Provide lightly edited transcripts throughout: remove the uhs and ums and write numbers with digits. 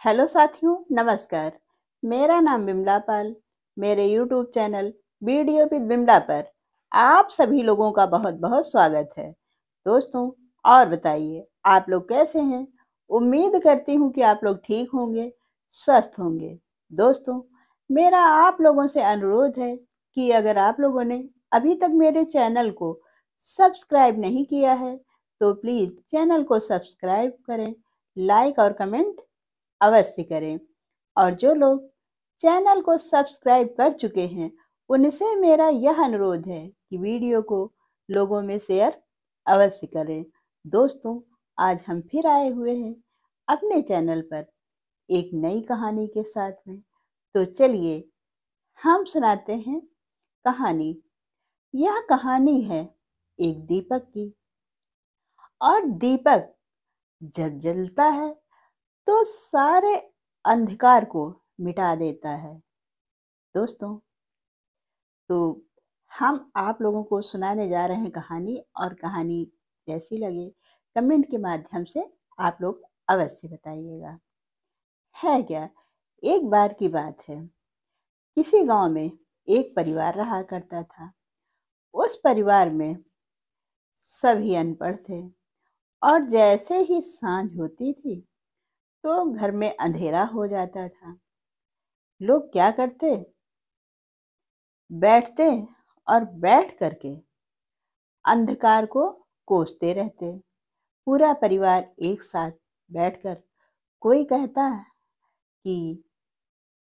Hello साथियों, नमस्कार। मेरा नाम बिमला पाल। मेरे YouTube channel video with Bimla पर आप सभी लोगों का बहुत बहुत स्वागत है। दोस्तों, और बताइए आप लोग कैसे हैं? उम्मीद करती हूँ कि आप लोग ठीक होंगे, स्वस्थ होंगे। दोस्तों, मेरा आप लोगों से अनुरोध है कि अगर आप लोगों ने अभी तक मेरे चैनल को सब्सक्राइब नहीं किया है तो प्लीज़ चैनल को सब्सक्राइब करें, लाइक और कमेंट अवश्य करें। और जो लोग चैनल को सब्सक्राइब कर चुके हैं उनसे मेरा यह अनुरोध है कि वीडियो को लोगों में शेयर अवश्य करें। दोस्तों, आज हम फिर आए हुए हैं अपने चैनल पर एक नई कहानी के साथ में। तो चलिए हम सुनाते हैं कहानी। यह कहानी है एक दीपक की। और दीपक जब जलता है तो सारे अंधकार को मिटा देता है। दोस्तों, तो हम आप लोगों को सुनाने जा रहे हैं कहानी, और कहानी कैसी लगे कमेंट के माध्यम से आप लोग अवश्य बताइएगा। है क्या, एक बार की बात है, किसी गांव में एक परिवार रहा करता था। उस परिवार में सभी अनपढ़ थे, और जैसे ही सांझ होती थी तो घर में अंधेरा हो जाता था। लोग क्या करते, बैठते और बैठ करके अंधकार को कोसते रहते। पूरा परिवार एक साथ बैठकर कोई कहता कि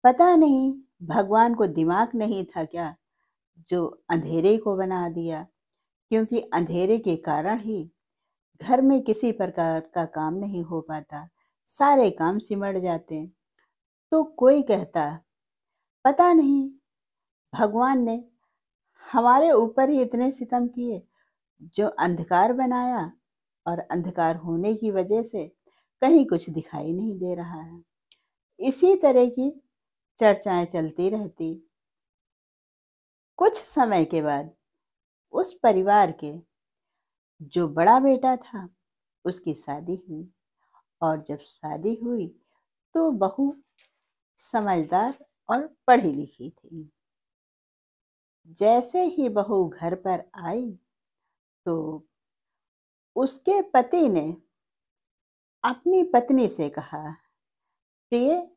पता नहीं भगवान को दिमाग नहीं था क्या जो अंधेरे को बना दिया, क्योंकि अंधेरे के कारण ही घर में किसी प्रकार का काम नहीं हो पाता, सारे काम सिमट जाते। तो कोई कहता पता नहीं भगवान ने हमारे ऊपर ही इतने सितम किए जो अंधकार बनाया, और अंधकार होने की वजह से कहीं कुछ दिखाई नहीं दे रहा है। इसी तरह की चर्चाएं चलती रहती। कुछ समय के बाद उस परिवार के जो बड़ा बेटा था उसकी शादी हुई। और जब शादी हुई तो बहू समझदार और पढ़ी लिखी थी। जैसे ही बहू घर पर आई तो उसके पति ने अपनी पत्नी से कहा, प्रिय,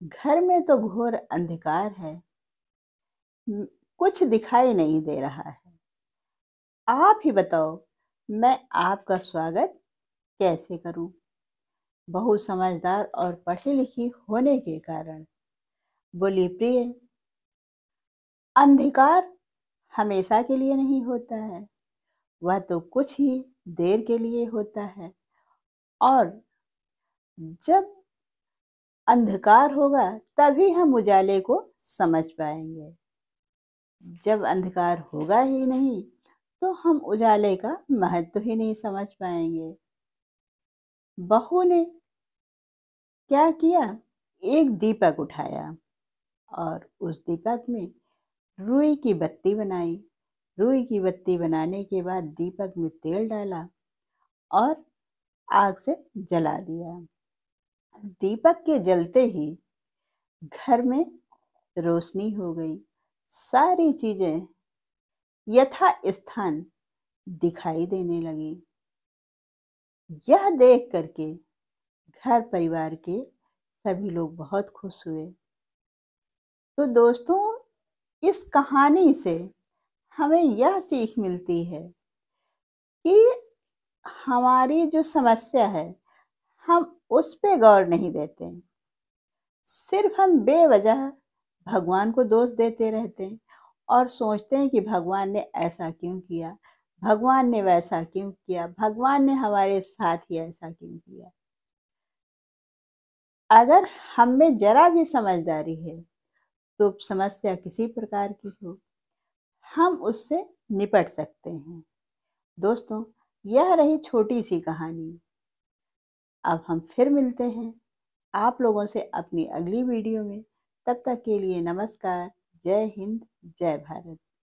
घर में तो घोर अंधकार है, कुछ दिखाई नहीं दे रहा है। आप ही बताओ, मैं आपका स्वागत कैसे करूं? बहू समझदार और पढ़ी लिखी होने के कारण बोली, प्रिय, अंधकार हमेशा के लिए नहीं होता है, वह तो कुछ ही देर के लिए होता है। और जब अंधकार होगा तभी हम उजाले को समझ पाएंगे। जब अंधकार होगा ही नहीं तो हम उजाले का महत्व ही नहीं समझ पाएंगे। बहू ने क्या किया, एक दीपक उठाया और उस दीपक में रुई की बत्ती बनाई। रुई की बत्ती बनाने के बाद दीपक में तेल डाला और आग से जला दिया। दीपक के जलते ही घर में रोशनी हो गई। सारी चीजें यथा स्थान दिखाई देने लगी। यह देख करके घर परिवार के सभी लोग बहुत खुश हुए। तो दोस्तों, इस कहानी से हमें यह सीख मिलती है कि हमारी जो समस्या है हम उस पे गौर नहीं देते, सिर्फ हम बेवजह भगवान को दोष देते रहते हैं और सोचते हैं कि भगवान ने ऐसा क्यों किया, भगवान ने वैसा क्यों किया, भगवान ने हमारे साथ ही ऐसा क्यों किया। अगर हम में जरा भी समझदारी है तो समस्या किसी प्रकार की हो हम उससे निपट सकते हैं। दोस्तों, यह रही छोटी सी कहानी। अब हम फिर मिलते हैं आप लोगों से अपनी अगली वीडियो में। तब तक के लिए नमस्कार। जय हिंद, जय भारत।